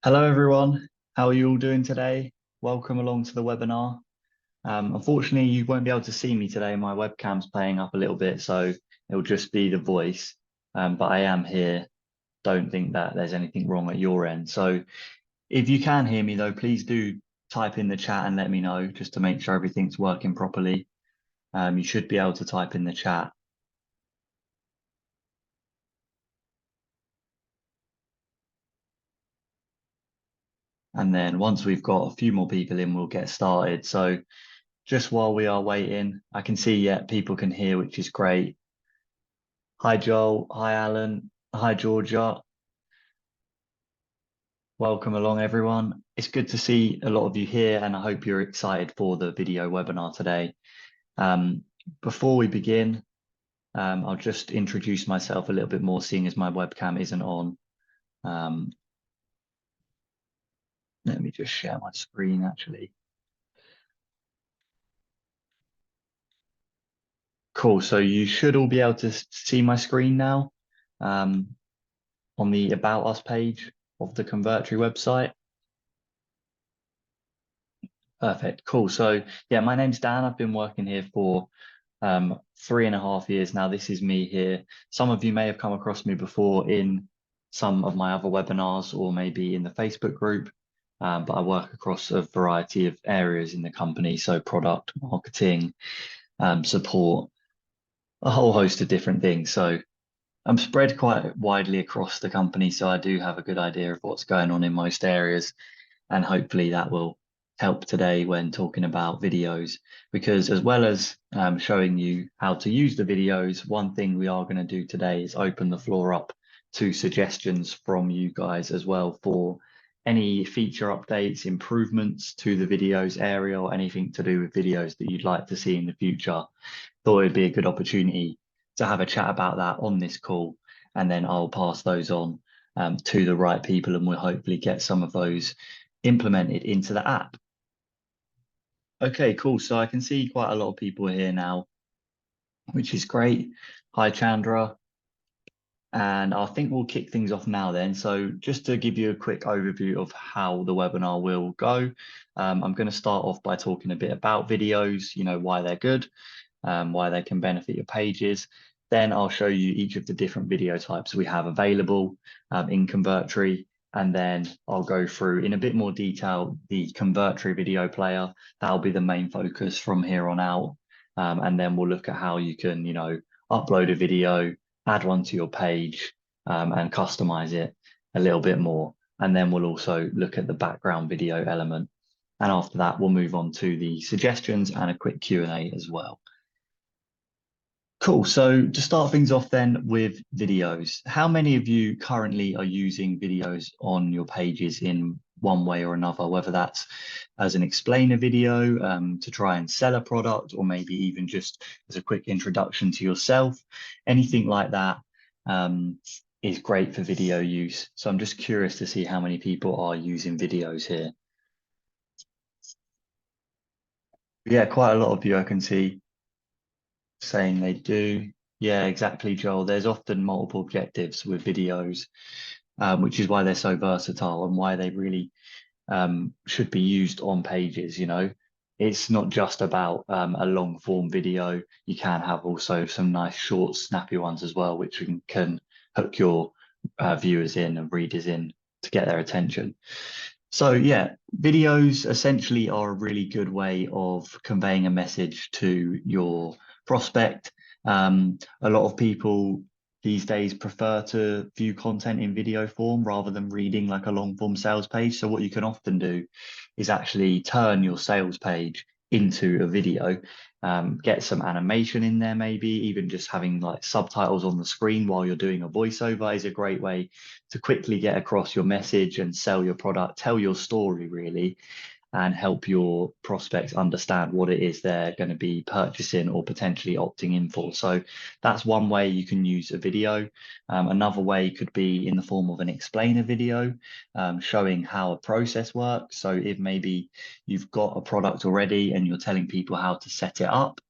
Hello everyone, how are you all doing today? Welcome along to the webinar. Unfortunately, you won't be able to see me today. My webcam's playing up a little bit, so it'll just be the voice. But I am here. Don't think that there's anything wrong at your end. So if you can hear me though, please do type in the chat and let me know just to make sure everything's working properly. You should be able to type in the chat. And then once we've got a few more people in, we'll get started. So just while we are waiting, I can see, yeah, people can hear, which is great. Hi, Joel. Hi, Alan. Hi, Georgia. Welcome along, everyone. It's good to see a lot of you here, and I hope you're excited for the video webinar today. Before we begin, I'll just introduce myself a little bit more, seeing as my webcam isn't on. Let me just share my screen, actually. Cool. So you should all be able to see my screen now on the About Us page of the Convertri website. Perfect. Cool. So yeah, my name's Dan. I've been working here for 3.5 years now. This is me here. Some of you may have come across me before in some of my other webinars or maybe in the Facebook group, but I work across a variety of areas in the company. So product, marketing, support, a whole host of different things. So I'm spread quite widely across the company. So I do have a good idea of what's going on in most areas. And hopefully that will help today when talking about videos, because as well as showing you how to use the videos, one thing we are going to do today is open the floor up to suggestions from you guys as well for any feature updates, improvements to the videos area, or anything to do with videos that you'd like to see in the future. Thought it'd be a good opportunity to have a chat about that on this call, and then I'll pass those on to the right people, and we'll hopefully get some of those implemented into the app. Okay, cool. So I can see quite a lot of people here now, which is great. Hi, Chandra. And I think we'll kick things off now then. So just to give you a quick overview of how the webinar will go, I'm going to start off by talking a bit about videos, why they're good, why they can benefit your pages. Then I'll show you each of the different video types we have available in Convertri. And then I'll go through in a bit more detail the Convertri video player. That'll be the main focus from here on out. And then we'll look at how you can, upload a video, add one to your page, and customize it a little bit more. And then we'll also look at the background video element. And after that, we'll move on to the suggestions and a quick Q&A as well. Cool. So to start things off then with videos, how many of you currently are using videos on your pages in one way or another, whether that's as an explainer video to try and sell a product, or maybe even just as a quick introduction to yourself? Anything like that is great for video use. So I'm just curious to see how many people are using videos here. Yeah, quite a lot of you I can see saying they do. Yeah, exactly, Joel. There's often multiple objectives with videos, which is why they're so versatile and why they really should be used on pages. It's not just about a long form video. You can have also some nice short, snappy ones as well, which can hook your viewers in and readers in to get their attention. So yeah, videos essentially are a really good way of conveying a message to your prospect. A lot of people these days prefer to view content in video form rather than reading like a long form sales page. So what you can often do is actually turn your sales page into a video, get some animation in there, maybe even just having like subtitles on the screen while you're doing a voiceover is a great way to quickly get across your message and sell your product, tell your story really, and help your prospects understand what it is they're going to be purchasing or potentially opting in for. So that's one way you can use a video. Another way could be in the form of an explainer video, showing how a process works. So if maybe you've got a product already and you're telling people how to set it up,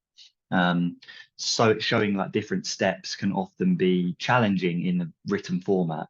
so it's showing like different steps can often be challenging in the written format.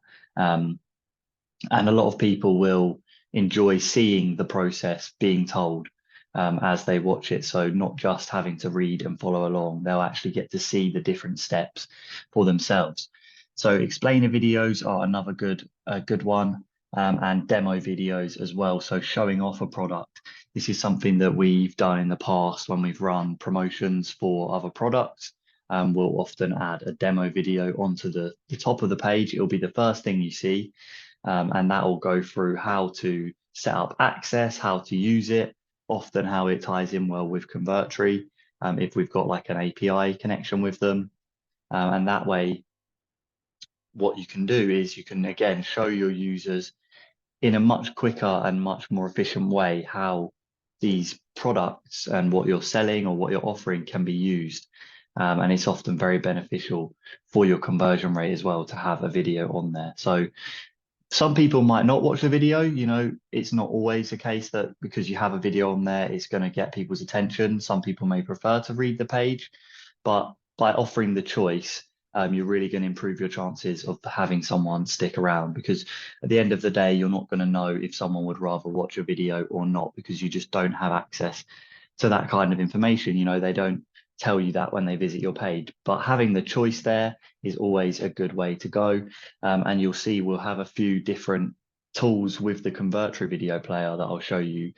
And a lot of people will enjoy seeing the process being told as they watch it. So not just having to read and follow along, they'll actually get to see the different steps for themselves. So explainer videos are another good one, and demo videos as well. So showing off a product. This is something that we've done in the past when we've run promotions for other products. We'll often add a demo video onto the top of the page. It'll be the first thing you see. And that will go through how to set up access, how to use it, often how it ties in well with Convertri, if we've got like an API connection with them. And that way, what you can do is you can, again, show your users in a much quicker and much more efficient way how these products and what you're selling or what you're offering can be used. And it's often very beneficial for your conversion rate as well to have a video on there. So some people might not watch the video. It's not always the case that because you have a video on there, it's going to get people's attention. Some people may prefer to read the page, but by offering the choice, you're really going to improve your chances of having someone stick around, because at the end of the day, you're not going to know if someone would rather watch a video or not, because you just don't have access to that kind of information. They don't tell you that when they visit your page, but having the choice there is always a good way to go. And you'll see we'll have a few different tools with the Convertri video player that I'll show you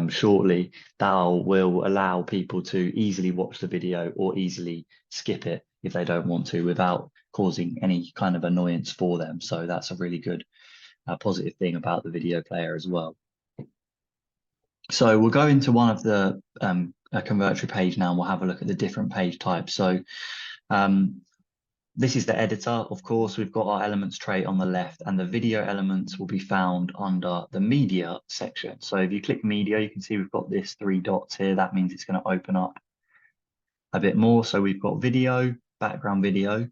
shortly that will allow people to easily watch the video or easily skip it if they don't want to, without causing any kind of annoyance for them. So that's a really good positive thing about the video player as well. So we'll go into one of the a Convertri page now, and we'll have a look at the different page types. So this is the editor. Of course, we've got our elements tray on the left, and the video elements will be found under the media section. So if you click media, you can see we've got this 3 dots here. That means it's going to open up a bit more. So we've got video, background video,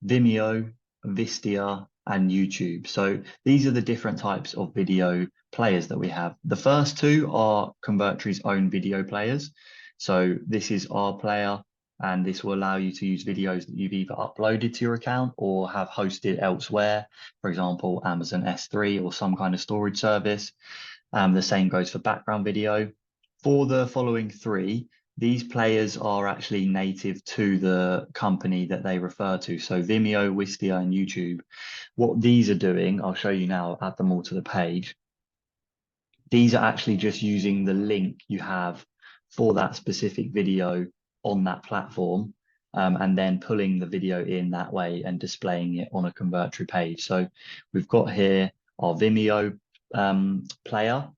Vimeo, Wistia, and YouTube. So these are the different types of video players that we have. The first two are Convertri's own video players. So this is our player, and this will allow you to use videos that you've either uploaded to your account or have hosted elsewhere, for example, Amazon S3 or some kind of storage service. The same goes for background video. For the following three, these players are actually native to the company that they refer to. So Vimeo, Wistia, and YouTube. What these are doing, I'll show you now, add them all to the page. These are actually just using the link you have for that specific video on that platform, and then pulling the video in that way and displaying it on a Convertri page. So we've got here our Vimeo player.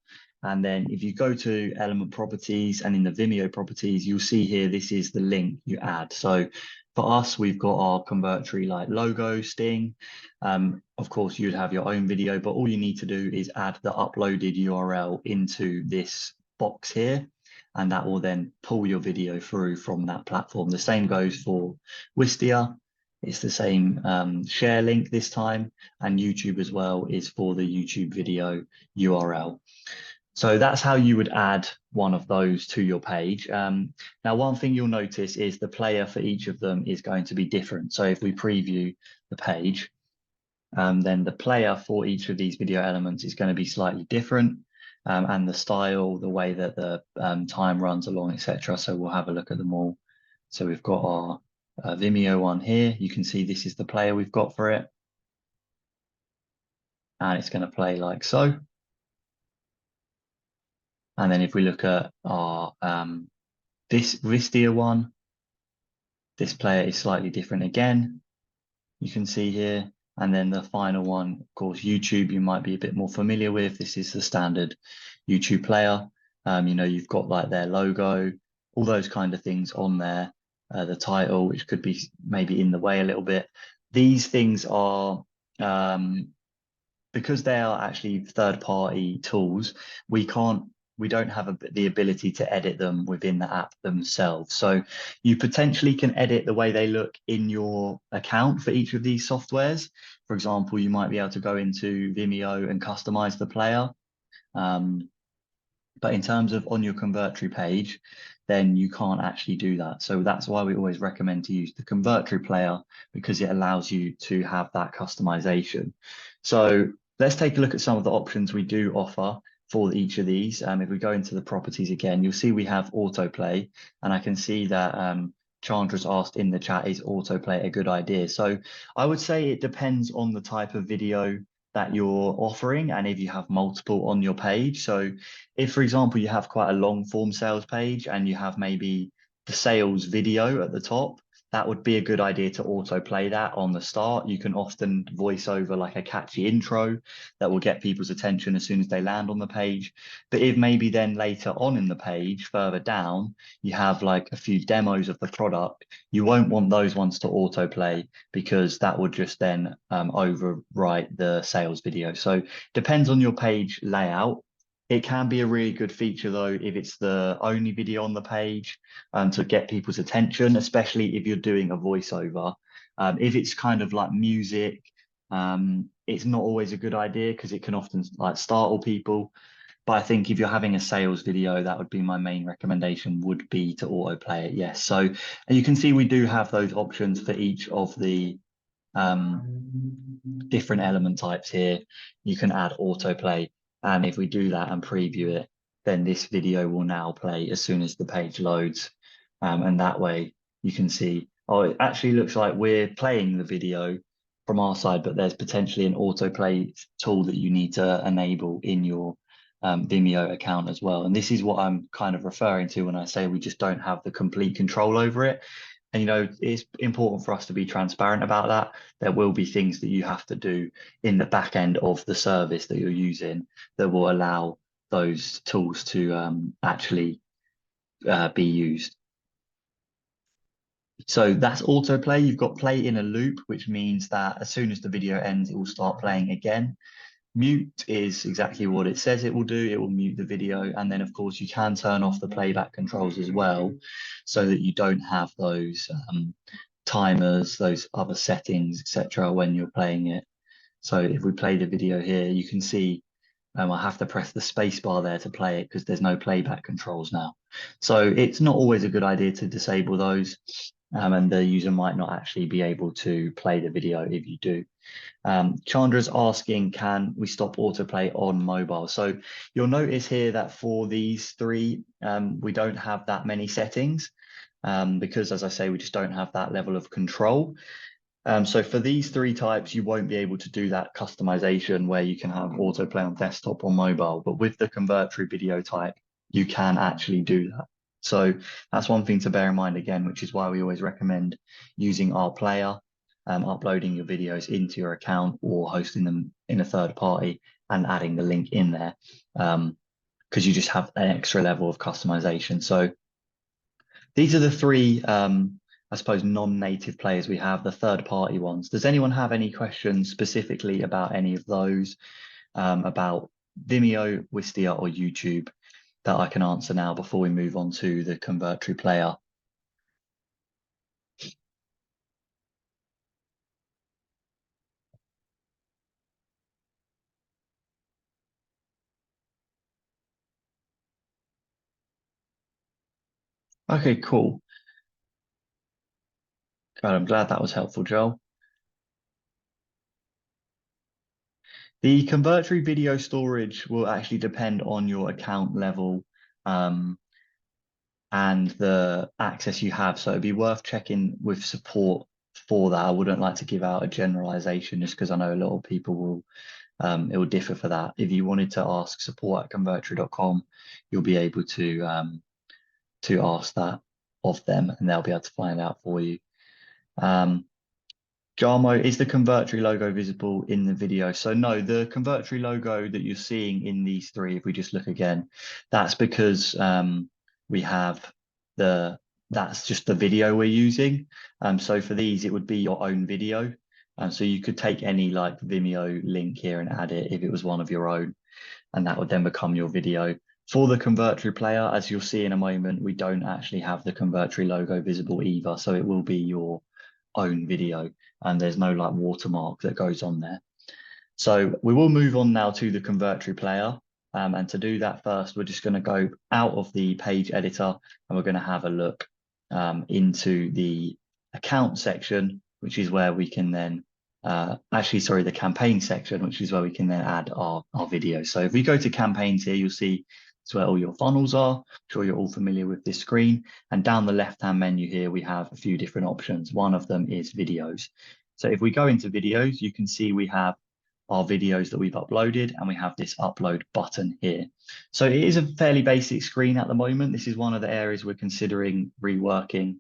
And then if you go to element properties, and in the Vimeo properties, you'll see here, this is the link you add. So for us, we've got our Convertri like logo sting. Of course, you'd have your own video, but all you need to do is add the uploaded URL into this box here, and that will then pull your video through from that platform. The same goes for Wistia. It's the same share link this time, and YouTube as well is for the YouTube video URL. So that's how you would add one of those to your page. Now, one thing you'll notice is the player for each of them is going to be different. So if we preview the page, then the player for each of these video elements is going to be slightly different, and the style, the way that the time runs along, etc. So we'll have a look at them all. So we've got our Vimeo one here. You can see this is the player we've got for it. And it's going to play like so. And then if we look at our this Wistia one, this player is slightly different again. You can see here. And then the final one, of course, YouTube, you might be a bit more familiar with. This is the standard YouTube player. You've got like their logo, all those kind of things on there. The title, which could be maybe in the way a little bit. These things are, because they are actually third-party tools, we don't have the ability to edit them within the app themselves. So you potentially can edit the way they look in your account for each of these softwares. For example, you might be able to go into Vimeo and customize the player. But in terms of on your Convertri page, then you can't actually do that. So that's why we always recommend to use the Convertri player, because it allows you to have that customization. So Let's take a look at some of the options we do offer for each of these. If we go into the properties again, you'll see we have autoplay, and I can see that Chandra's asked in the chat, is autoplay a good idea? So I would say it depends on the type of video that you're offering and if you have multiple on your page. So if, for example, you have quite a long form sales page and you have maybe the sales video at the top, that would be a good idea to autoplay that on the start. You can often voice over like a catchy intro that will get people's attention as soon as they land on the page. But if maybe then later on in the page, further down, you have like a few demos of the product, you won't want those ones to autoplay because that would just then overwrite the sales video. So depends on your page layout. It can be a really good feature though if it's the only video on the page to get people's attention, especially if you're doing a voiceover. If it's kind of like music, it's not always a good idea because it can often like startle people. But I think if you're having a sales video, that would be my main recommendation, would be to autoplay it. Yes. So and you can see we do have those options for each of the different element types here. You can add autoplay. And if we do that and preview it, then this video will now play as soon as the page loads. And that way you can see, oh, it actually looks like we're playing the video from our side, but there's potentially an autoplay tool that you need to enable in your Vimeo account as well. And this is what I'm kind of referring to when I say we just don't have the complete control over it. And, you know, it's important for us to be transparent about that. There will be things that you have to do in the back end of the service that you're using that will allow those tools to actually be used. So that's autoplay. You've got play in a loop, which means that as soon as the video ends, it will start playing again. Mute is exactly what it says it will do. It will mute the video. And then, of course, you can turn off the playback controls as well so that you don't have those timers, those other settings, etc. when you're playing it. So if we play the video here, you can see I have to press the space bar there to play it because there's no playback controls now. So it's not always a good idea to disable those. And the user might not actually be able to play the video if you do. Chandra's asking, can we stop autoplay on mobile? So you'll notice here that for these three, we don't have that many settings because, as I say, we just don't have that level of control. So for these three types, you won't be able to do that customization where you can have autoplay on desktop or mobile. But with the Convertri video type, you can actually do that. So that's one thing to bear in mind again, which is why we always recommend using our player, uploading your videos into your account or hosting them in a third party and adding the link in there because you just have an extra level of customization. So these are the three I suppose, non-native players we have, the third-party ones. Does anyone have any questions specifically about any of those, about Vimeo, Wistia, or YouTube that I can answer now before we move on to the Convertri player? Okay, cool. God, I'm glad that was helpful, Joel. The Convertri video storage will actually depend on your account level and the access you have. So it'd be worth checking with support for that. I wouldn't like to give out a generalization just because I know a lot of people will, it will differ for that. If you wanted to ask support at convertri.com, you'll be able to ask that of them and they'll be able to find out for you. Jarmo, is the Convertri logo visible in the video? So no, the Convertri logo that you're seeing in these three, if we just look again, that's because we have that's just the video we're using. So for these, it would be your own video. So you could take any like Vimeo link here and add it if it was one of your own, and that would then become your video. For the Convertri player, as you'll see in a moment, we don't actually have the Convertri logo visible either. So it will be your own video and there's no like watermark that goes on there. So we will move on now to the Convertri player. And to do that first, we're just going to go out of the page editor and we're going to have a look into the account section, which is where we can then actually, sorry, the campaign section, which is where we can then add our videos. So if we go to campaigns here, you'll see it's where all your funnels are. I'm sure you're all familiar with this screen. And down the left-hand menu here, we have a few different options. One of them is videos. So if we go into videos, you can see we have our videos that we've uploaded, and we have this upload button here. So it is a fairly basic screen at the moment. This is one of the areas we're considering reworking.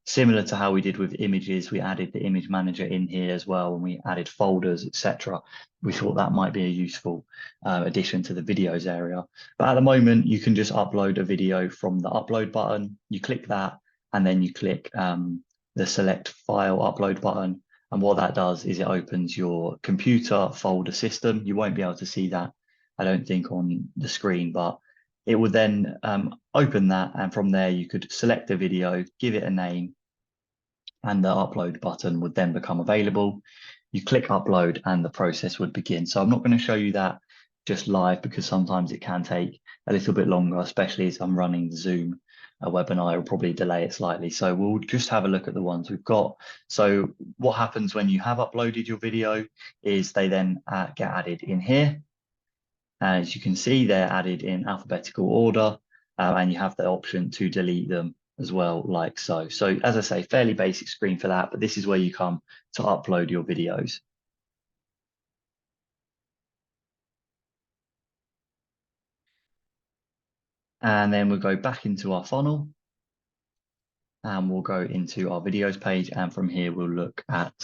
Similar to how we did with images, we added the image manager in here as well, and we added folders, etc. We thought that might be a useful addition to the videos area. But at the moment, you can just upload a video from the upload button. You click that, and then you click the select file upload button. And what that does is it opens your computer folder system. You won't be able to see that, I don't think, on the screen, but it would then open that. And from there, you could select a video, give it a name, and the upload button would then become available. You click upload and the process would begin. So I'm not going to show you that just live because sometimes it can take a little bit longer, especially as I'm running the Zoom webinar. Will probably delay it slightly. So we'll just have a look at the ones we've got. So what happens when you have uploaded your video is they then get added in here. And as you can see, they're added in alphabetical order, and you have the option to delete them as well, like so. So as I say, fairly basic screen for that, but this is where you come to upload your videos. And then we'll go back into our funnel, and we'll go into our videos page. And from here, we'll look at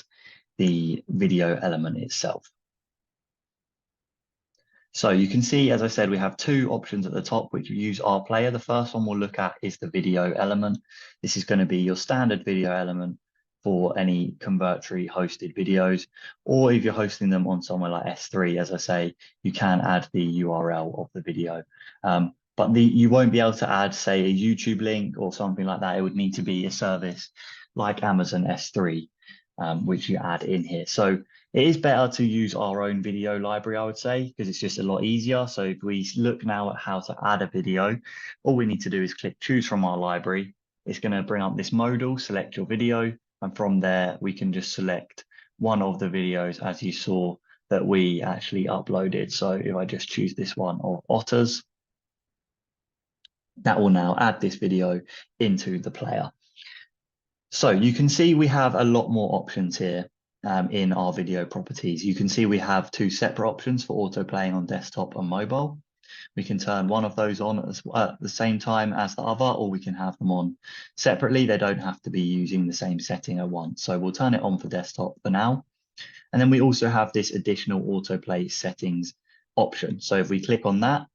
the video element itself. So you can see, as I said, we have two options at the top, which use our player. The first one we'll look at is the video element. This is going to be your standard video element for any Convertri hosted videos, or if you're hosting them on somewhere like S3, as I say, you can add the URL of the video. But you won't be able to add, say, a YouTube link or something like that. It would need to be a service like Amazon S3, which you add in here. So it is better to use our own video library, I would say, because it's just a lot easier. So if we look now at how to add a video, all we need to do is click choose from our library. It's going to bring up this modal, select your video. And from there, we can just select one of the videos, as you saw, that we actually uploaded. So if I just choose this one of otters, that will now add this video into the player. So you can see we have a lot more options here in our video properties. You can see we have two separate options for auto playing on desktop and mobile. We can turn one of those on at the same time as the other, or we can have them on separately. They don't have to be using the same setting at once. So we'll turn it on for desktop for now. And then we also have this additional autoplay settings option. So if we click on that,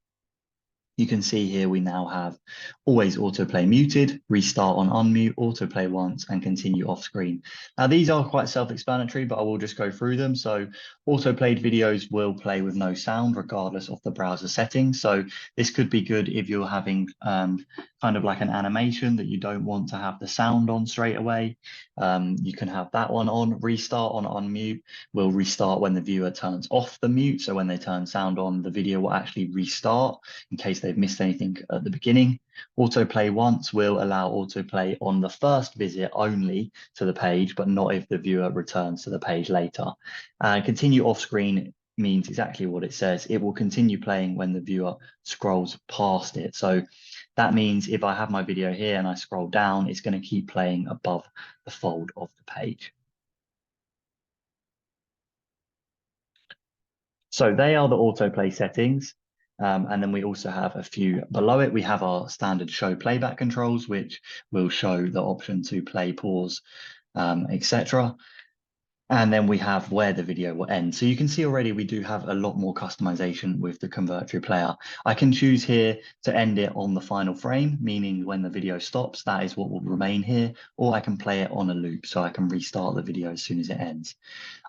you can see here we now have always autoplay muted, restart on unmute, autoplay once, and continue off screen. Now these are quite self-explanatory, but I will just go through them. So autoplayed videos will play with no sound regardless of the browser settings. So this could be good if you're having kind of like an animation that you don't want to have the sound on straight away. You can have that one on. Restart on unmute will restart when the viewer turns off the mute. So when they turn sound on, the video will actually restart in case they've missed anything at the beginning. Autoplay once will allow autoplay on the first visit only to the page, but not if the viewer returns to the page later. Continue off screen means exactly what it says. It will continue playing when the viewer scrolls past it. So that means if I have my video here and I scroll down, it's going to keep playing above the fold of the page. So they are the autoplay settings. And then we also have a few below it. We have our standard show playback controls, which will show the option to play, pause, etc. And then we have where the video will end. So you can see already we do have a lot more customization with the Convertri player. I can choose here to end it on the final frame, meaning when the video stops, that is what will remain here, or I can play it on a loop, so I can restart the video as soon as it ends.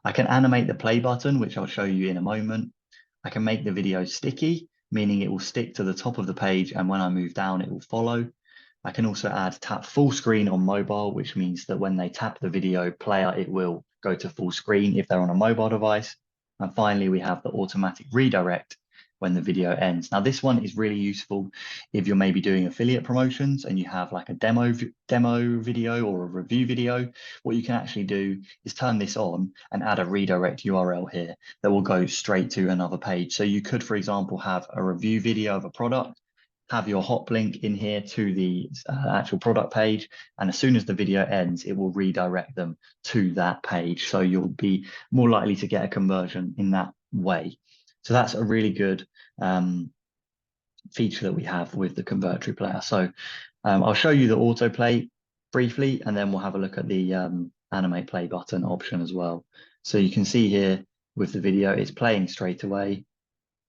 I can animate the play button, which I'll show you in a moment. I can make the video sticky, meaning it will stick to the top of the page, and when I move down, it will follow. I can also add tap full screen on mobile, which means that when they tap the video player, it will go to full screen if they're on a mobile device. And finally, we have the automatic redirect, when the video ends. Now, this one is really useful if you're maybe doing affiliate promotions and you have like a demo video or a review video. What you can actually do is turn this on and add a redirect URL here that will go straight to another page. So you could, for example, have a review video of a product, have your hop link in here to the actual product page, and as soon as the video ends, it will redirect them to that page. So you'll be more likely to get a conversion in that way. So that's a really good feature that we have with the Convertri player. So I'll show you the autoplay briefly, and then we'll have a look at the animate play button option as well. So you can see here with the video, it's playing straight away,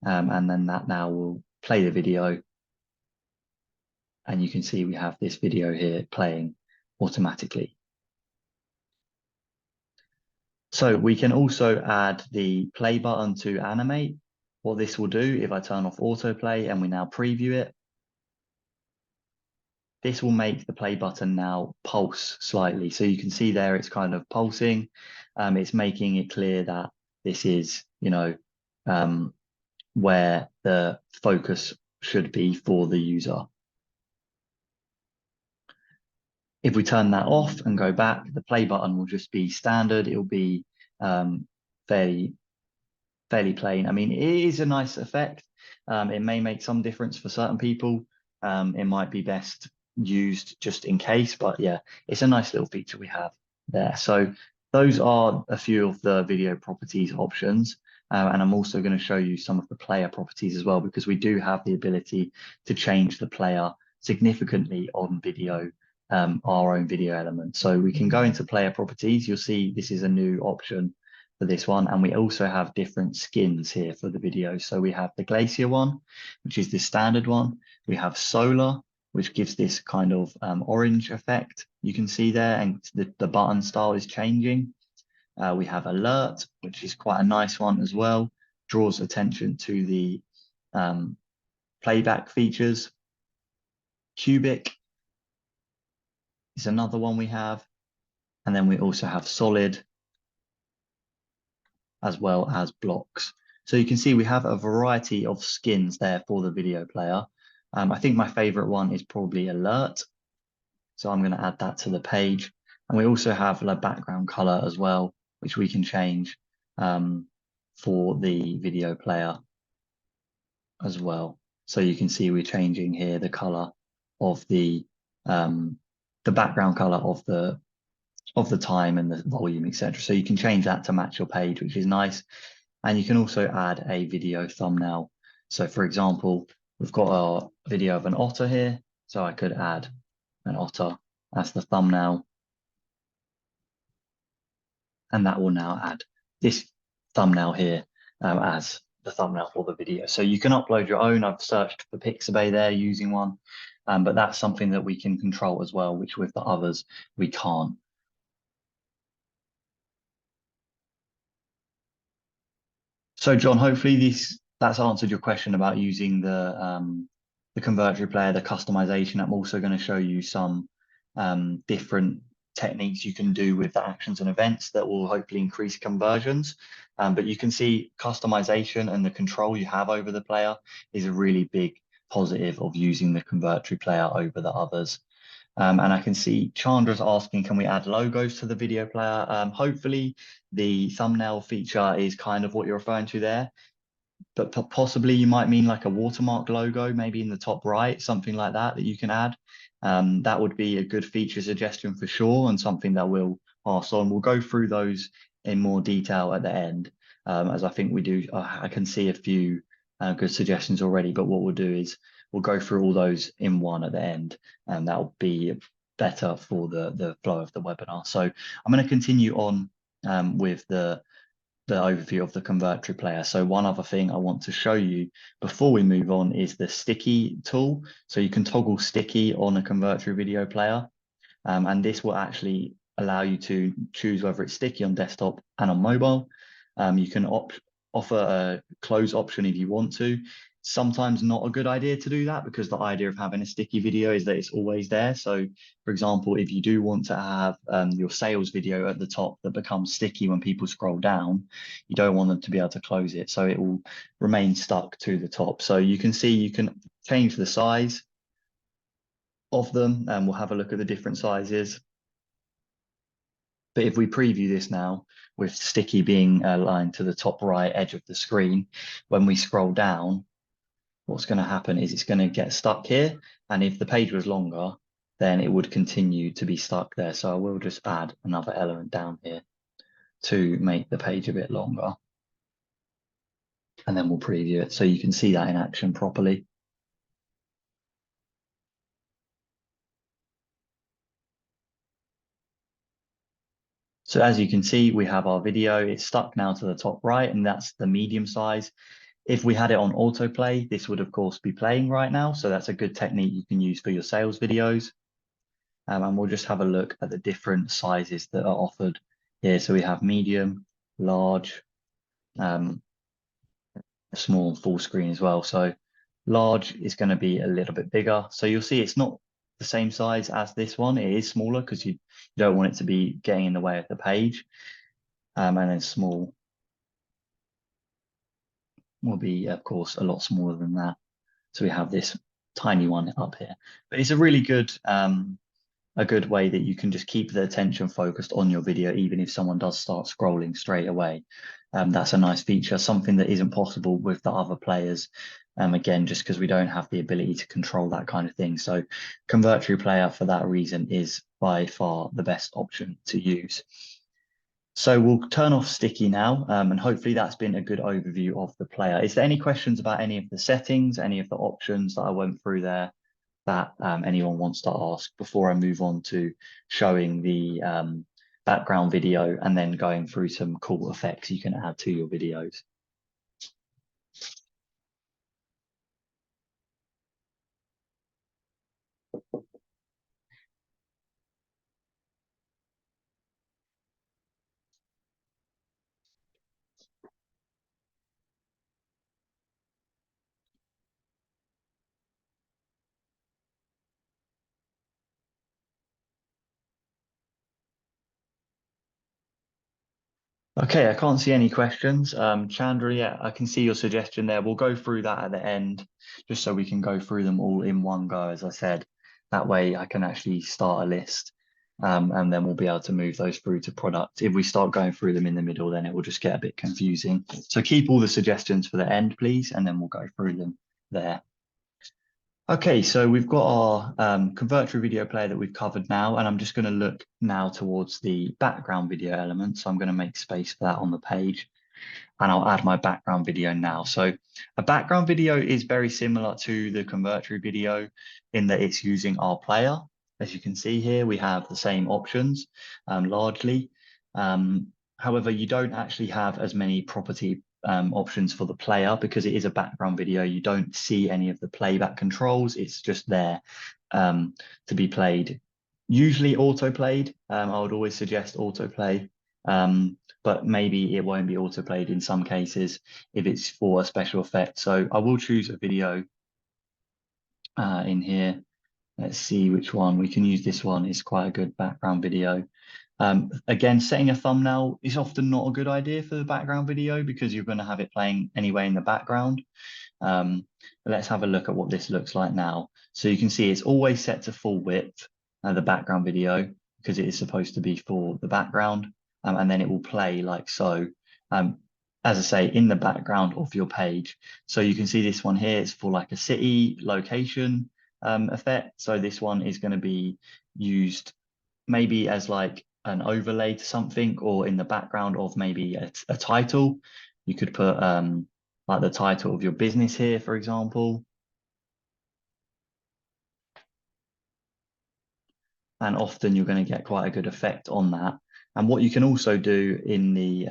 and then that now will play the video. And you can see we have this video here playing automatically. So we can also add the play button to animate. What this will do, if I turn off autoplay and we now preview it, this will make the play button now pulse slightly. So you can see there it's kind of pulsing. It's making it clear that this is, you know, where the focus should be for the user. If we turn that off and go back, the play button will just be standard. It'll be fairly plain. I mean, it is a nice effect. It may make some difference for certain people. It might be best used just in case, but yeah, it's a nice little feature we have there. So those are a few of the video properties options. And I'm also going to show you some of the player properties as well, because we do have the ability to change the player significantly on video, our own video element. So we can go into player properties. You'll see this is a new option for this one, and we also have different skins here for the video. So we have the glacier one, which is the standard one. We have solar, which gives this kind of orange effect you can see there, and the button style is changing. We have alert, which is quite a nice one as well, draws attention to the playback features. Cubic is another one we have. And then we also have solid, as well as blocks. So you can see we have a variety of skins there for the video player. I think my favorite one is probably alert. So I'm going to add that to the page. And we also have the background color as well, which we can change for the video player as well. So you can see we're changing here the color of the background color of the time and the volume, etc. So you can change that to match your page, which is nice. And you can also add a video thumbnail. So for example, we've got a video of an otter here. So I could add an otter as the thumbnail. And that will now add this thumbnail here as the thumbnail for the video. So you can upload your own. I've searched for Pixabay there using one, but that's something that we can control as well, which with the others we can't. So John, hopefully that's answered your question about using the Convertri player, the customization. I'm also going to show you some different techniques you can do with the actions and events that will hopefully increase conversions. But you can see customization and the control you have over the player is a really big positive of using the Convertri player over the others. And I can see Chandra's asking, can we add logos to the video player? Hopefully the thumbnail feature is kind of what you're referring to there, but possibly you might mean like a watermark logo, maybe in the top right, something like that you can add. That would be a good feature suggestion for sure, and something that we'll pass on. We'll go through those in more detail at the end, as I think we do. I can see a few good suggestions already, but what we'll do is we'll go through all those in one at the end, and that'll be better for the flow of the webinar. So I'm going to continue on with the overview of the Convertri player. So one other thing I want to show you before we move on is the sticky tool. So you can toggle sticky on a Convertri video player, and this will actually allow you to choose whether it's sticky on desktop and on mobile. You can offer a close option if you want to. sometimes not a good idea to do that, because the idea of having a sticky video is that it's always there. So for example, if you do want to have your sales video at the top that becomes sticky when people scroll down, you don't want them to be able to close it. So it will remain stuck to the top. So you can see you can change the size of them, and we'll have a look at the different sizes. But if we preview this now, with sticky being aligned to the top right edge of the screen, when we scroll down, what's going to happen is it's going to get stuck here. And if the page was longer, then it would continue to be stuck there. So I will just add another element down here to make the page a bit longer. And then we'll preview it so you can see that in action properly. So as you can see, we have our video. It's stuck now to the top right, and that's the medium size. If we had it on autoplay, this would of course be playing right now. So that's a good technique you can use for your sales videos. And we'll just have a look at the different sizes that are offered here. So we have medium, large, small, and full screen as well. So large is going to be a little bit bigger. So you'll see it's not the same size as this one. It is smaller because you don't want it to be getting in the way of the page. And then small will be, of course, a lot smaller than that. So we have this tiny one up here. But it's a really good way that you can just keep the attention focused on your video, even if someone does start scrolling straight away. That's a nice feature, something that isn't possible with the other players. Again, just because we don't have the ability to control that kind of thing. So Convertri Player, for that reason, is by far the best option to use. So we'll turn off sticky now, and hopefully that's been a good overview of the player. Is there any questions about any of the settings, any of the options that I went through there that anyone wants to ask before I move on to showing the background video and then going through some cool effects you can add to your videos? Okay, I can't see any questions. Chandra, yeah, I can see your suggestion there. We'll go through that at the end, just so we can go through them all in one go, as I said. That way I can actually start a list, and then we'll be able to move those through to product. If we start going through them in the middle, then it will just get a bit confusing. So keep all the suggestions for the end, please, and then we'll go through them there. Okay, so we've got our Convertri video player that we've covered now, and I'm just going to look now towards the background video element. So I'm going to make space for that on the page, and I'll add my background video now. So a background video is very similar to the Convertri video in that it's using our player. As you can see here, we have the same options largely. However, you don't actually have as many property options for the player because it is a background video. You don't see any of the playback controls. It's just there to be played. Usually auto-played. I would always suggest autoplay, but maybe it won't be autoplayed in some cases if it's for a special effect. So I will choose a video in here. Let's see which one. We can use this one. It's quite a good background video. Again, setting a thumbnail is often not a good idea for the background video because you're going to have it playing anyway in the background. Let's have a look at what this looks like now. So you can see it's always set to full width, the background video, because it is supposed to be for the background, and then it will play like so, as I say, in the background of your page. So you can see this one here is for like a city location effect. So this one is going to be used maybe as like an overlay to something, or in the background of maybe a title. You could put like the title of your business here, for example. And often you're going to get quite a good effect on that. And what you can also do in the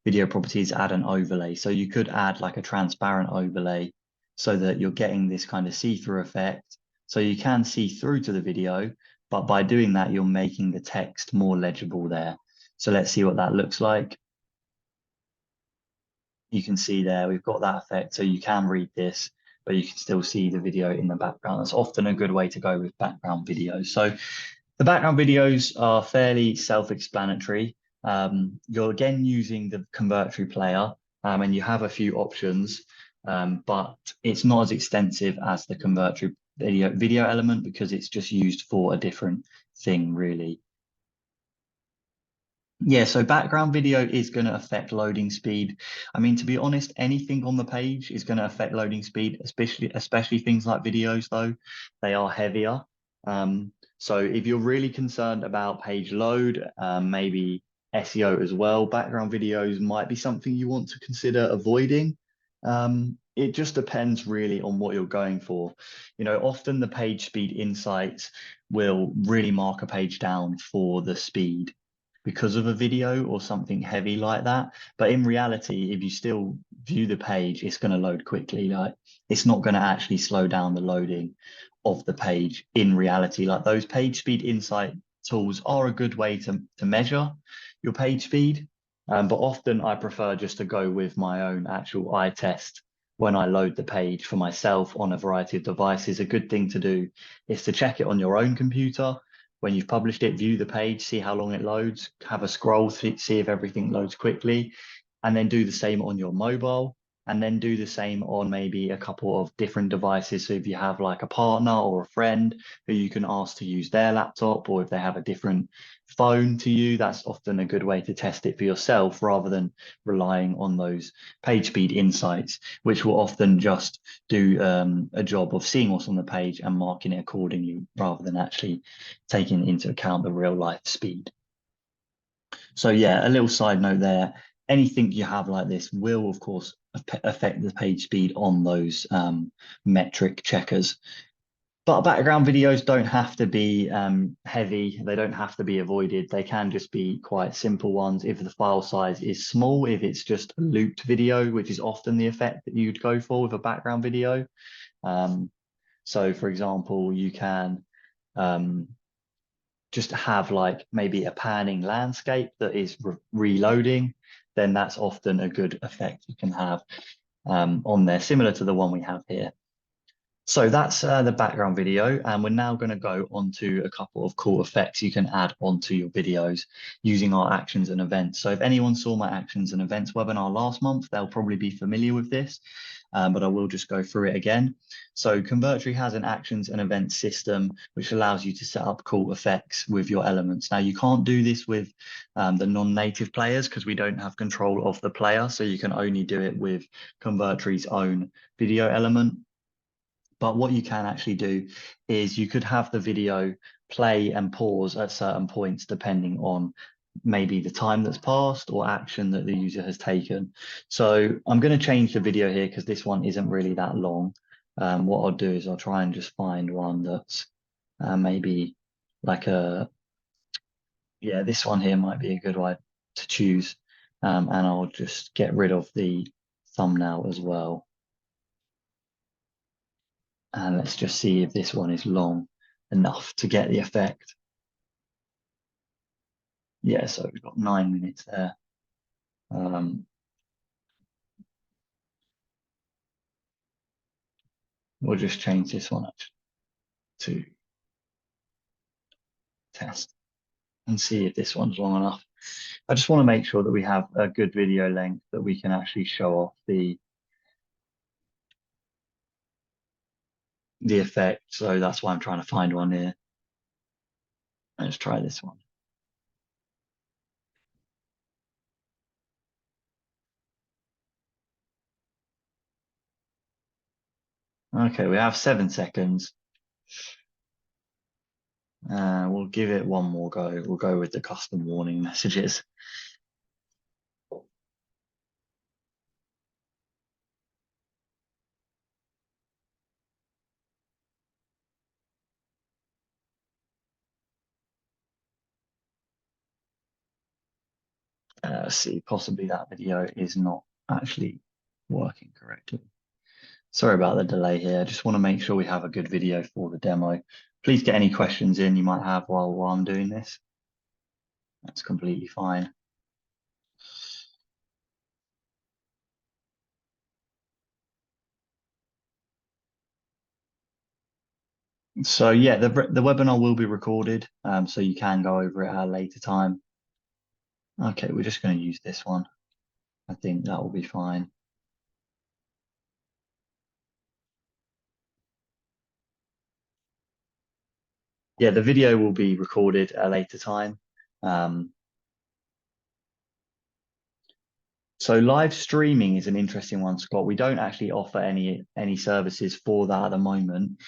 video properties, add an overlay. So you could add like a transparent overlay so that you're getting this kind of see-through effect. So you can see through to the video, but by doing that, you're making the text more legible there. So let's see what that looks like. you can see there, we've got that effect. So you can read this, but you can still see the video in the background. That's often a good way to go with background videos. So the background videos are fairly self-explanatory. You're again using the Convertri player, and you have a few options, but it's not as extensive as the Convertri video element because it's just used for a different thing, really. Yeah, so background video is going to affect loading speed. I mean, to be honest, anything on the page is going to affect loading speed, especially things like videos, though. They are heavier. So if you're really concerned about page load, maybe SEO as well, background videos might be something you want to consider avoiding. It just depends really on what you're going for. You know, often the page speed insights will really mark a page down for the speed because of a video or something heavy like that. But in reality, if you still view the page, it's going to load quickly. Like it's not going to actually slow down the loading of the page in reality. Like those page speed insight tools are a good way to measure your page speed. But often I prefer just to go with my own actual eye test when I load the page for myself on a variety of devices. A good thing to do is to check it on your own computer. When you've published it, view the page, see how long it loads, have a scroll, see if everything loads quickly, and then do the same on your mobile, and then do the same on maybe a couple of different devices. So if you have like a partner or a friend who you can ask to use their laptop, or if they have a different phone to you, that's often a good way to test it for yourself rather than relying on those page speed insights, which will often just do a job of seeing what's on the page and marking it accordingly rather than actually taking into account the real life speed. So yeah, a little side note there, anything you have like this will of course affect the page speed on those metric checkers. But background videos don't have to be heavy. They don't have to be avoided. They can just be quite simple ones if the file size is small, if it's just a looped video, which is often the effect that you'd go for with a background video. So for example, you can just have like maybe a panning landscape that is reloading, then that's often a good effect you can have on there, similar to the one we have here. So that's the background video, and we're now going to go on to a couple of cool effects you can add onto your videos using our actions and events. So if anyone saw my actions and events webinar last month, they'll probably be familiar with this, but I will just go through it again. So Convertri has an actions and events system, which allows you to set up cool effects with your elements. Now you can't do this with the non-native players because we don't have control of the player. So you can only do it with Convertri's own video element. But what you can actually do is you could have the video play and pause at certain points, depending on maybe the time that's passed or action that the user has taken. So I'm going to change the video here because this one isn't really that long. What I'll do is I'll try and just find one that's maybe like yeah, this one here might be a good one to choose. And I'll just get rid of the thumbnail as well. And let's just see if this one is long enough to get the effect. Yeah, so we've got 9 minutes there. We'll just change this one to test and see if this one's long enough. I just want to make sure that we have a good video length that we can actually show off the effect. So that's why I'm trying to find one here. Let's try this one. Okay, we have 7 seconds. We'll give it one more go. We'll go with the custom warning messages. See, possibly that video is not actually working correctly. Sorry about the delay here. I just want to make sure we have a good video for the demo. Please get any questions in you might have while I'm doing this. That's completely fine. So yeah, the webinar will be recorded, so you can go over it at a later time. Okay, we're just going to use this one. I think that will be fine. Yeah, the video will be recorded at a later time. So live streaming is an interesting one, Scott. We don't actually offer any services for that at the moment.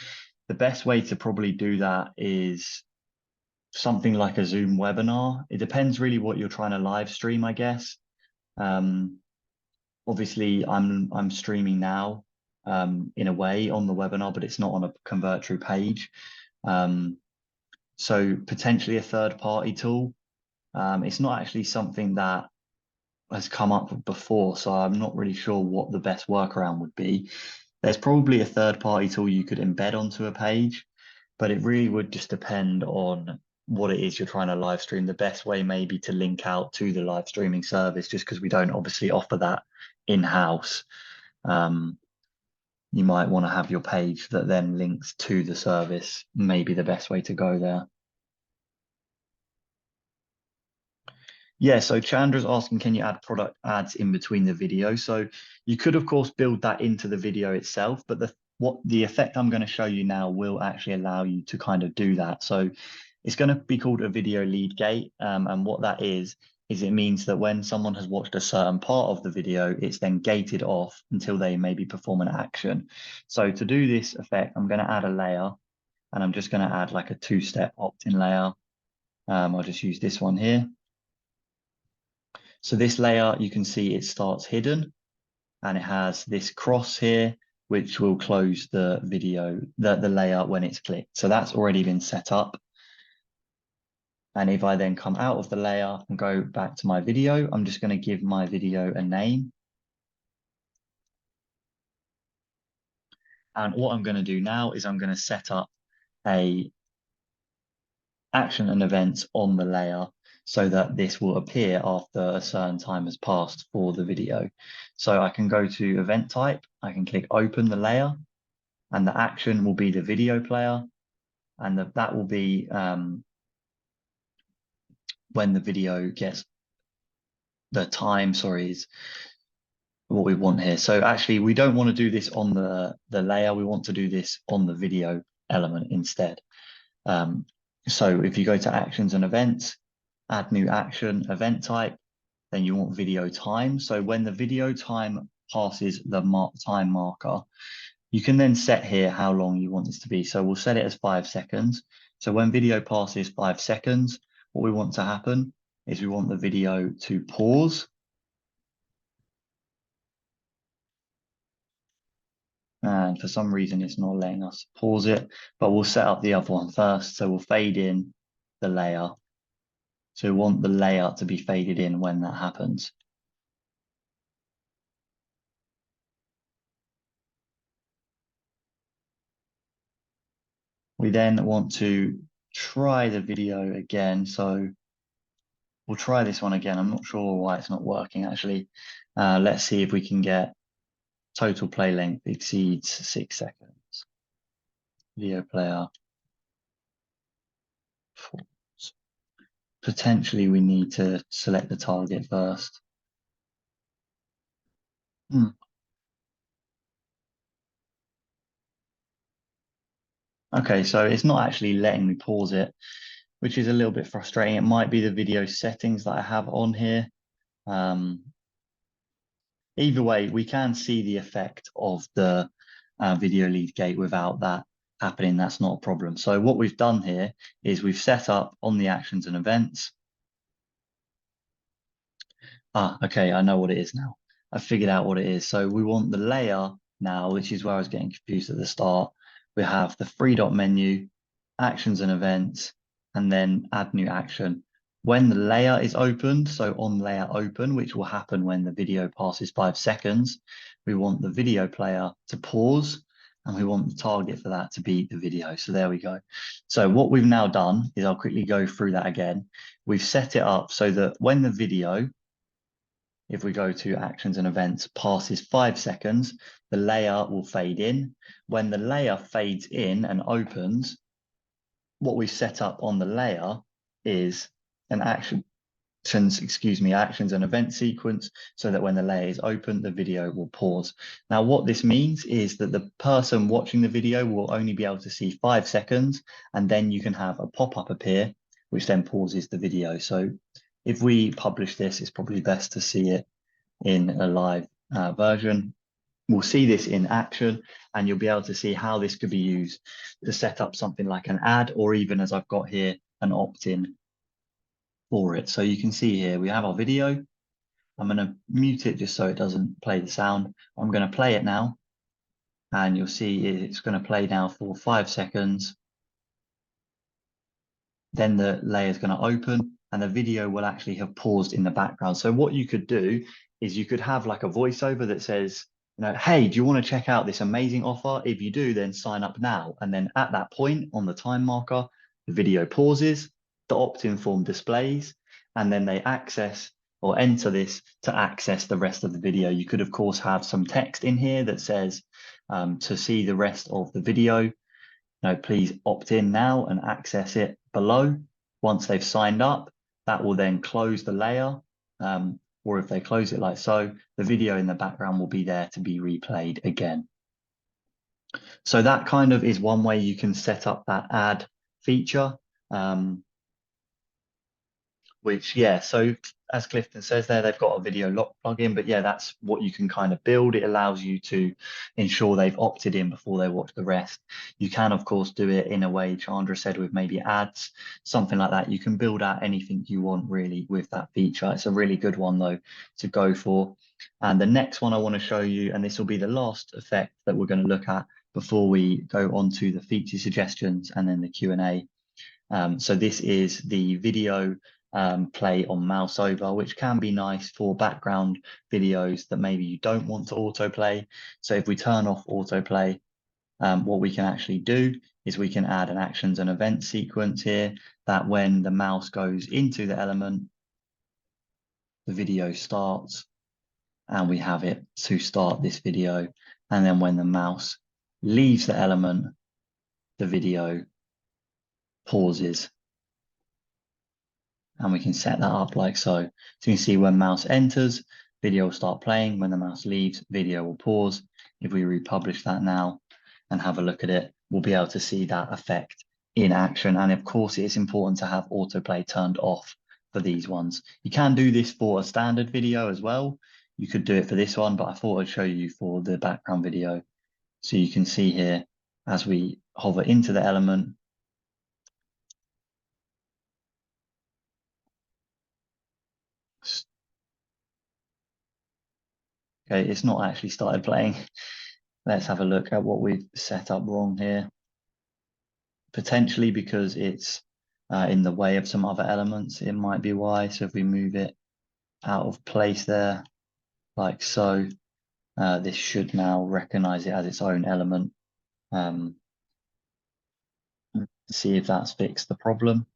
The best way to probably do that is something like a Zoom webinar. It depends really what you're trying to live stream, I guess. Obviously, I'm streaming now in a way on the webinar, but it's not on a Convertri page. So potentially a third-party tool. It's not actually something that has come up before, so I'm not really sure what the best workaround would be. There's probably a third-party tool you could embed onto a page, but it really would just depend on what it is you're trying to live stream. The best way may be to link out to the live streaming service, just because we don't obviously offer that in-house. You might want to have your page that then links to the service, maybe the best way to go there. Yeah, so Chandra's asking, can you add product ads in between the video? So you could, of course, build that into the video itself, but what the effect I'm going to show you now will actually allow you to kind of do that. So it's going to be called a video lead gate. And what that is it means that when someone has watched a certain part of the video, it's then gated off until they maybe perform an action. So to do this effect, I'm going to add a layer, and I'm just going to add like a two-step opt-in layer. I'll just use this one here. So this layer, you can see it starts hidden, and it has this cross here, which will close the video, the layer when it's clicked. So that's already been set up. And if I then come out of the layer and go back to my video, I'm just going to give my video a name. And what I'm going to do now is I'm going to set up a action and events on the layer so that this will appear after a certain time has passed for the video. So I can go to event type, I can click open the layer, and the action will be the video player, and that will be when the video gets the time, sorry, is what we want here. So actually we don't want to do this on the layer, we want to do this on the video element instead. So if you go to actions and events, add new action, event type, then you want video time. So when the video time passes the time marker, you can then set here how long you want this to be. So we'll set it as 5 seconds. So when video passes 5 seconds, what we want to happen is we want the video to pause. And for some reason, it's not letting us pause it, but we'll set up the other one first. So we'll fade in the layer. So we want the layer to be faded in when that happens. We then want to try the video again. So we'll try this one again. I'm not sure why it's not working actually. Let's see if we can get total play length exceeds 6 seconds. Video player. Potentially we need to select the target first. Okay, so it's not actually letting me pause it, which is a little bit frustrating. It might be the video settings that I have on here. Either way, we can see the effect of the video lead gate without that happening. That's not a problem. So what we've done here is we've set up on the actions and events. Okay, I know what it is now. I figured out what it is. So we want the layer now, which is where I was getting confused at the start. We have the 3-dot menu, actions and events, and then add new action. When the layer is opened, so on layer open, which will happen when the video passes 5 seconds, we want the video player to pause, and we want the target for that to be the video. So there we go. So what we've now done is I'll quickly go through that again. We've set it up so that when the video, if we go to actions and events, passes 5 seconds, the layer will fade in. When the layer fades in and opens, what we've set up on the layer is an actions and event sequence, so that when the layer is open, the video will pause. Now, what this means is that the person watching the video will only be able to see 5 seconds, and then you can have a pop-up appear, which then pauses the video. So if we publish this, it's probably best to see it in a live version. We'll see this in action, and you'll be able to see how this could be used to set up something like an ad, or even, as I've got here, an opt-in for it. So you can see here we have our video. I'm going to mute it just so it doesn't play the sound. I'm going to play it now, and you'll see it's going to play now for 5 seconds. Then the layer is going to open, and the video will actually have paused in the background. So what you could do is you could have like a voiceover that says, hey, do you want to check out this amazing offer? If you do, then sign up now. And then at that point on the time marker, the video pauses, the opt-in form displays, and then they access or enter this to access the rest of the video. You could, of course, have some text in here that says, to see the rest of the video, please opt in now and access it below. Once they've signed up, that will then close the layer. Or if they close it like so, the video in the background will be there to be replayed again. So that kind of is one way you can set up that ad feature. Which, yeah, so as Clifton says there, they've got a video lock plugin, but yeah, that's what you can kind of build. It allows you to ensure they've opted in before they watch the rest. You can, of course, do it in a way Chandra said, with maybe ads, something like that. You can build out anything you want really with that feature. It's a really good one though to go for. And the next one I want to show you, and this will be the last effect that we're going to look at before we go on to the feature suggestions and then the Q&A. So this is the video play on mouse over, which can be nice for background videos that maybe you don't want to autoplay. So if we turn off autoplay, what we can actually do is we can add an actions and event sequence here, that when the mouse goes into the element, the video starts, and we have it to start this video. And then when the mouse leaves the element, the video pauses. And we can set that up like so. So you can see when mouse enters, video will start playing. When the mouse leaves, video will pause. If we republish that now and have a look at it, we'll be able to see that effect in action. And of course, it is important to have autoplay turned off for these ones. You can do this for a standard video as well. You could do it for this one, but I thought I'd show you for the background video. So you can see here, as we hover into the element, okay, it's not actually started playing. Let's have a look at what we've set up wrong here. Potentially because it's in the way of some other elements, it might be why. So if we move it out of place there, like so, this should now recognize it as its own element. See if that's fixed the problem.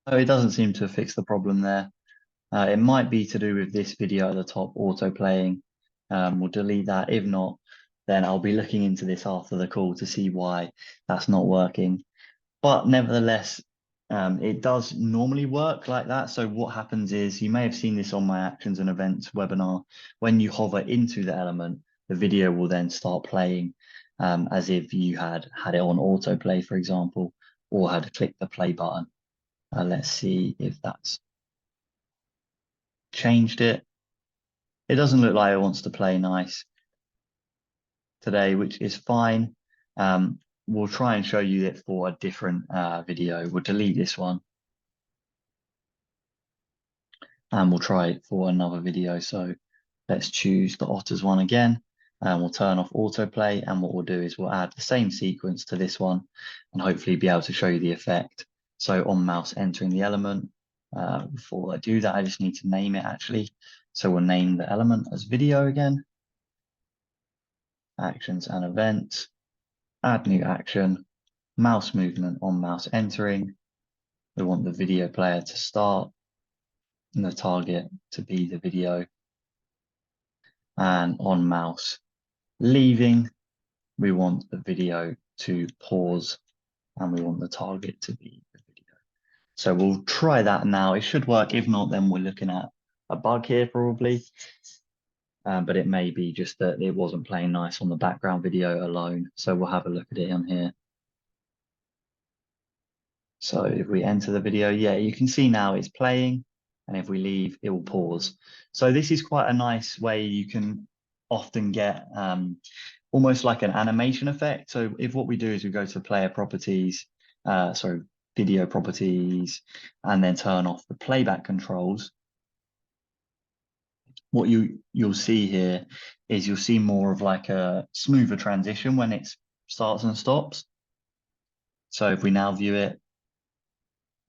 So it doesn't seem to have fixed the problem there. It might be to do with this video at the top auto playing. We'll delete that. If not, then I'll be looking into this after the call to see why that's not working. But nevertheless, it does normally work like that. So what happens is, you may have seen this on my actions and events webinar, when you hover into the element, the video will then start playing as if you had it on autoplay, for example, or had clicked the play button. Let's see if that's changed it. It doesn't look like it wants to play nice today, which is fine. We'll try and show you it for a different video. We'll delete this one and we'll try it for another video. So let's choose the otters one again, and we'll turn off autoplay. And what we'll do is we'll add the same sequence to this one and hopefully be able to show you the effect. So on mouse entering the element, before I do that, I just need to name it actually. So we'll name the element as video again, actions and events, add new action, mouse movement on mouse entering. We want the video player to start and the target to be the video. And on mouse leaving, we want the video to pause and we want the target to be the video. So we'll try that now. It should work. If not, then we're looking at a bug here probably. But it may be just that it wasn't playing nice on the background video alone. So we'll have a look at it on here. So if we enter the video, yeah, you can see now it's playing. And if we leave, it will pause. So this is quite a nice way you can often get almost like an animation effect. So if what we do is we go to player properties, video properties, and then turn off the playback controls, what you'll see here is you'll see more of like a smoother transition when it starts and stops. So if we now view it,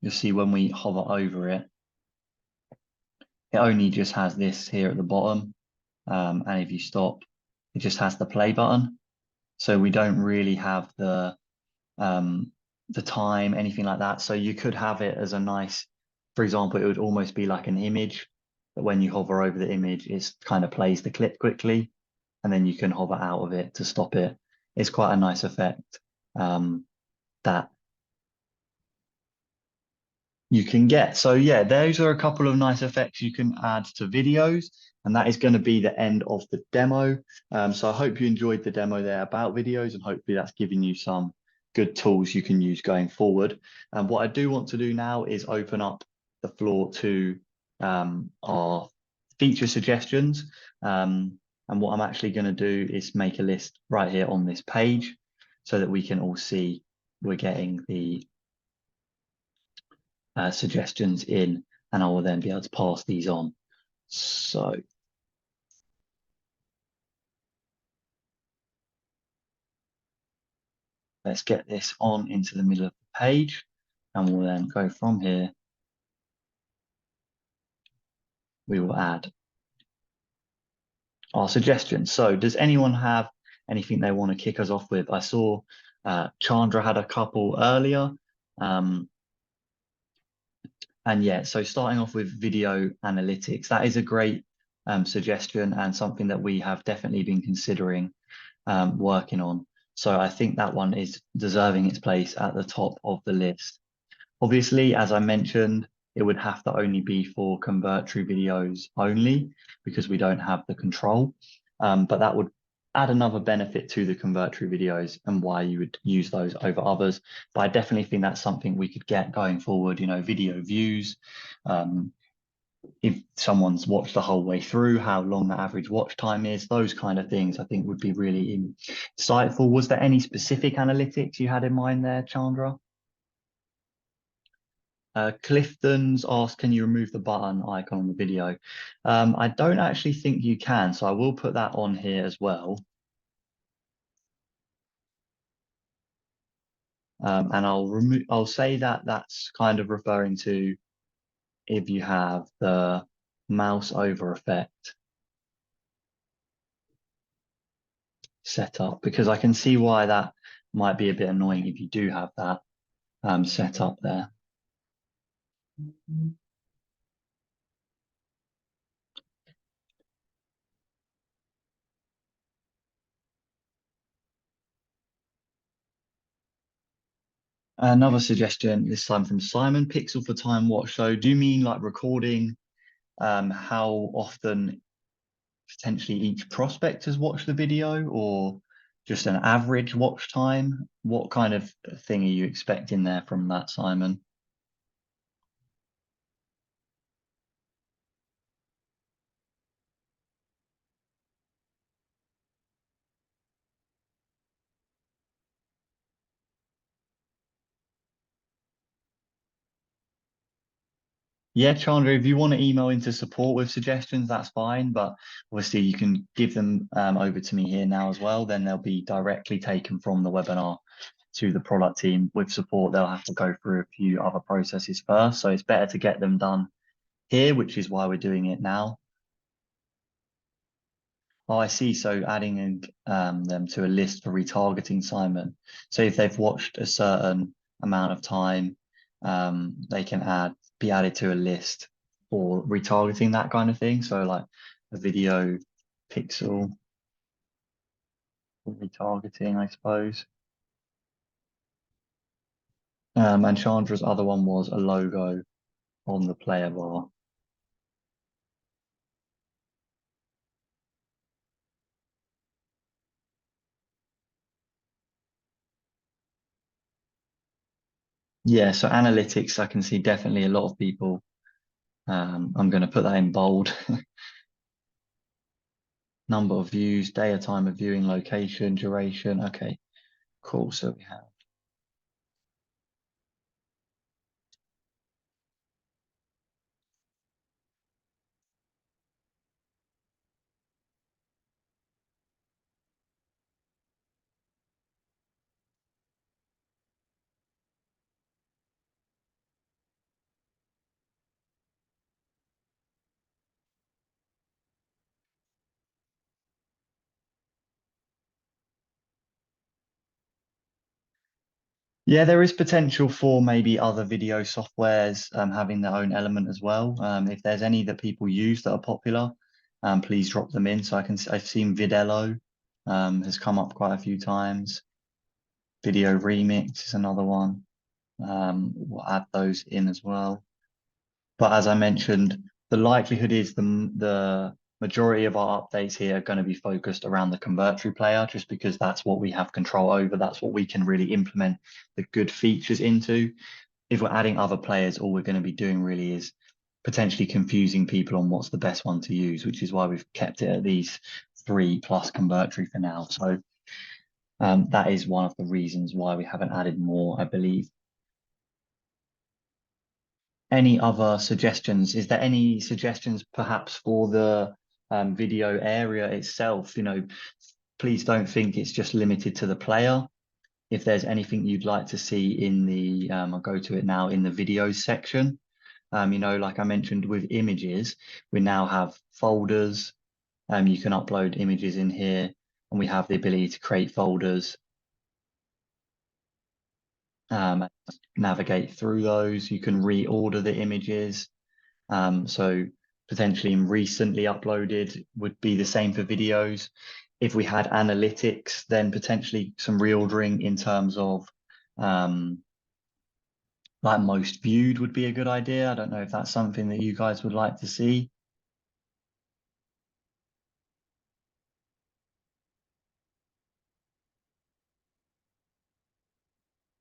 you'll see when we hover over it, it only just has this here at the bottom. And if you stop, it just has the play button. So we don't really have the time, anything like that. So you could have it as a nice, for example, it would almost be like an image, but when you hover over the image, it kind of plays the clip quickly, and then you can hover out of it to stop it. It's quite a nice effect that you can get. So yeah, those are a couple of nice effects you can add to videos, and that is going to be the end of the demo. So I hope you enjoyed the demo there about videos, and hopefully that's giving you some good tools you can use going forward. And what I do want to do now is open up the floor to our feature suggestions. And what I'm actually going to do is make a list right here on this page so that we can all see we're getting the suggestions in, and I will then be able to pass these on. So let's get this on into the middle of the page, and we'll then go from here. We will add our suggestions. So does anyone have anything they want to kick us off with? I saw Chandra had a couple earlier. And yeah, so starting off with video analytics, that is a great suggestion and something that we have definitely been considering working on. So I think that one is deserving its place at the top of the list. Obviously, as I mentioned, it would have to only be for Convertri videos only because we don't have the control. But that would add another benefit to the Convertri videos and why you would use those over others. But I definitely think that's something we could get going forward, you know, video views. If someone's watched the whole way through, how long the average watch time is, those kind of things I think would be really insightful. Was there any specific analytics you had in mind there, Chandra? Clifton's asked, can you remove the button icon on the video? I don't actually think you can, so I will put that on here as well. And I'll say that that's kind of referring to if you have the mouse over effect set up, because I can see why that might be a bit annoying if you do have that set up there. Another suggestion, this time from Simon, pixel for time watch. So do you mean like recording how often potentially each prospect has watched the video, or just an average watch time? What kind of thing are you expecting there from that, Simon? Yeah, Chandra, if you want to email into support with suggestions, that's fine. But obviously you can give them over to me here now as well. Then they'll be directly taken from the webinar to the product team. With support, they'll have to go through a few other processes first. So it's better to get them done here, which is why we're doing it now. Oh, I see. So adding in, them to a list for retargeting, Simon. So if they've watched a certain amount of time, they can be added to a list for retargeting, that kind of thing. So like a video pixel for retargeting, I suppose. And Chandra's other one was a logo on the player bar. Yeah, so analytics, I can see definitely a lot of people. I'm going to put that in bold. Number of views, day or time of viewing, location, duration. Okay, cool. So we have. Yeah, there is potential for maybe other video softwares having their own element as well. If there's any that people use that are popular, please drop them in. So I've seen Vidello has come up quite a few times. Video Remix is another one. We'll add those in as well. But as I mentioned, the likelihood is the majority of our updates here are going to be focused around the Convertri player, just because that's what we have control over. That's what we can really implement the good features into. If we're adding other players, all we're going to be doing really is potentially confusing people on what's the best one to use, which is why we've kept it at these 3 plus Convertri for now. So that is one of the reasons why we haven't added more, I believe. Any other suggestions? Is there any suggestions perhaps for the video area itself? Please don't think it's just limited to the player. If there's anything you'd like to see in the, I'll go to it now, in the videos section. Like I mentioned with images, we now have folders. You can upload images in here, and we have the ability to create folders, navigate through those. You can reorder the images. So potentially recently uploaded would be the same for videos. If we had analytics, then potentially some reordering in terms of like most viewed would be a good idea. I don't know if that's something that you guys would like to see.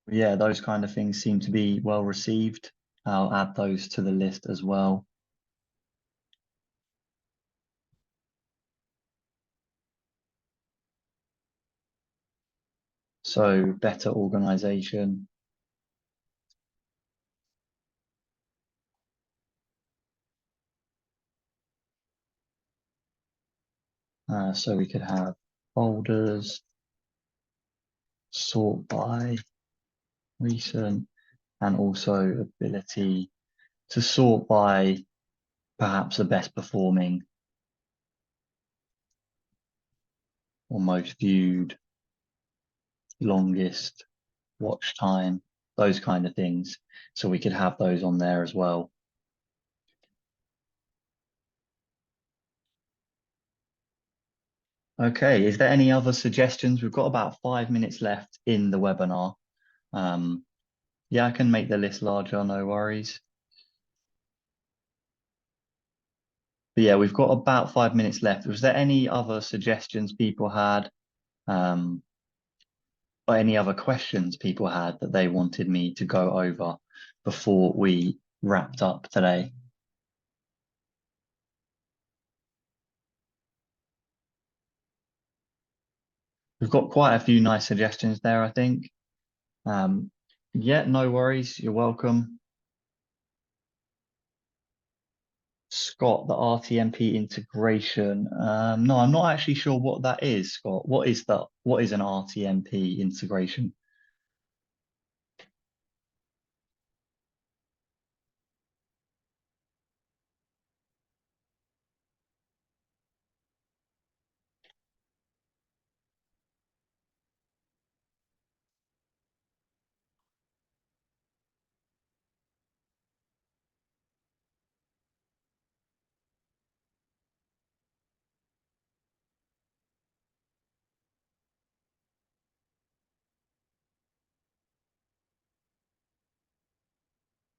Yeah, those kind of things seem to be well received. I'll add those to the list as well. So better organization. So we could have folders, sort by recent, and also ability to sort by perhaps the best performing or most viewed, longest watch time, those kind of things. So we could have those on there as well. Okay, is there any other suggestions? We've got about 5 minutes left in the webinar. Um, yeah, I can make the list larger, no worries. But yeah, we've got about 5 minutes left. Was there any other suggestions people had? Um, or any other questions people had that they wanted me to go over before we wrapped up today? We've got quite a few nice suggestions there, I think. Um, yeah, no worries. You're welcome. Scott, the RTMP integration. No, I'm not actually sure what that is, Scott. What is an RTMP integration?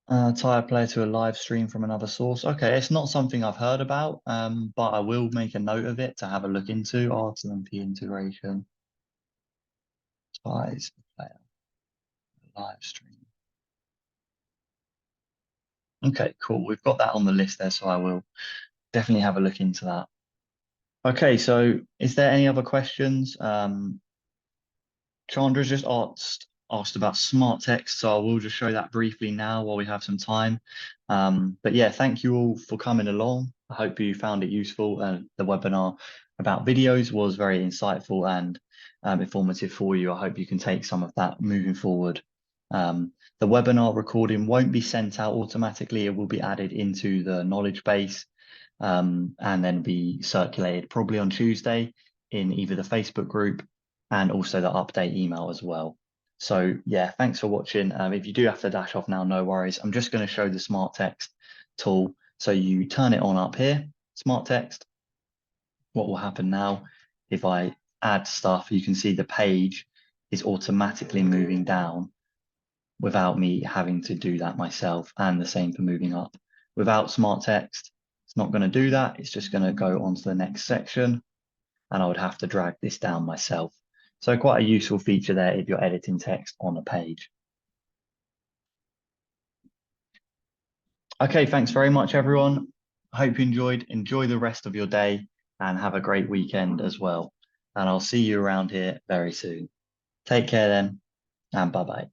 Tie a player to a live stream from another source. Okay, it's not something I've heard about, but I will make a note of it to have a look into. RTMP integration, ties a player, live stream. Okay, cool. We've got that on the list there, so I will definitely have a look into that. Okay, so is there any other questions? Chandra's just asked about smart text, so I will just show that briefly now while we have some time. But yeah, thank you all for coming along. I hope you found it useful. The webinar about videos was very insightful and informative for you. I hope you can take some of that moving forward. The webinar recording won't be sent out automatically. It will be added into the knowledge base and then be circulated probably on Tuesday in either the Facebook group and also the update email as well. So yeah, thanks for watching. If you do have to dash off now, no worries. I'm just going to show the smart text tool. So you turn it on up here, smart text. What will happen now, if I add stuff, you can see the page is automatically moving down without me having to do that myself, and the same for moving up. Without smart text, it's not going to do that. It's just going to go on to the next section, and I would have to drag this down myself. So quite a useful feature there if you're editing text on a page. Okay, thanks very much, everyone. I hope you enjoyed. Enjoy the rest of your day and have a great weekend as well. And I'll see you around here very soon. Take care then, and bye-bye.